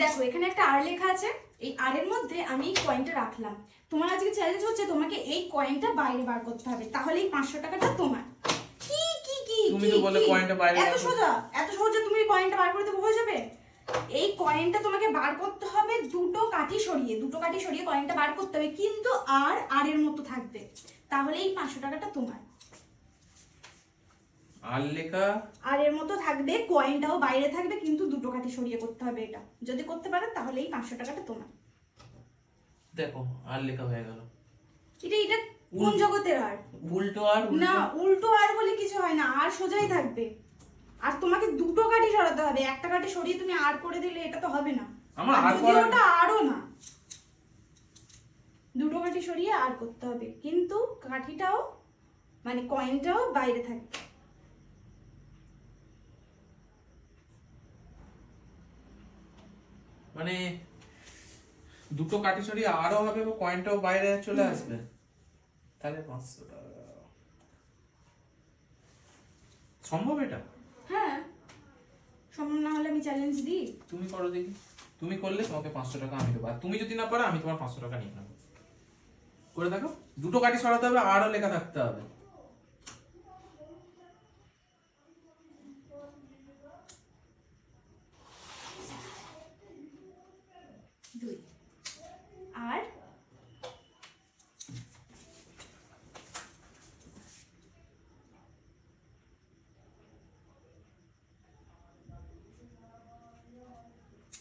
দেখো এখানে একটা আর লেখা আছে, এই আর এর মধ্যে আমি এই কয়েনটা রাখলাম। তোমার আজকে চ্যালেঞ্জ হচ্ছে তোমাকে এই কয়েনটা বাইরে বার করতে হবে, তাহলে এই 500 টাকাটা তোমার। কি কি কি তুমি তো বলে কয়েনটা বাইরে এত সোজা, এত সহজে তুমি এই কয়েনটা বার করে দেবো হয়ে যাবে? এই কয়েনটা তোমাকে বার করতে হবে দুটো কাঠি সরিয়ে কয়েনটা বার করতে হবে, কিন্তু আর এর মতো থাকবে, তাহলে এই 500 টাকাটা তোমার। আর লেখা আর এর মতো থাকবে, কয়েনটাও বাইরে থাকবে, কিন্তু দুটো কাঠি সরিয়ে করতে হবে এটা। যদি করতে পারো তাহলে এই 500 টাকাটা তোমার। দেখো আর লেখা হয়ে গেল। এটা কোন জগতের আর? উল্টো আর না, উল্টো আর বলে কিছু হয় না, আর সোজাই থাকবে। আর তোমাকে দুটো কাঠি সরাতে হবে, একটা কাঠি সরিয়ে তুমি আর করে দিলে এটা তো হবে না। আমার আর আর যদি করার ওটা আরও না, দুটো কাঠি সরিয়ে আর করতে হবে, কিন্তু কাঠিটাও মানে কয়েনটাও বাইরে থাকবে। মানে দুটো কাঠি সরিয়ে আরও হবে, কয়েনটাও বাইরে চলে আসবে, তাহলে 500 টাকা সম্ভব এটা? হ্যাঁ, সম্ভব না হলে আমি চ্যালেঞ্জ দিই। তুমি করো দেখি, তুমি করলে তোমাকে 500 টাকা আমি দেবো, আর তুমি যদি না পারো আমি তোমার 500 টাকা নিয়ে নেবো। করে দেখো, দুটো কাঠি সরাতে হবে, আরও লেখা থাকতে হবে।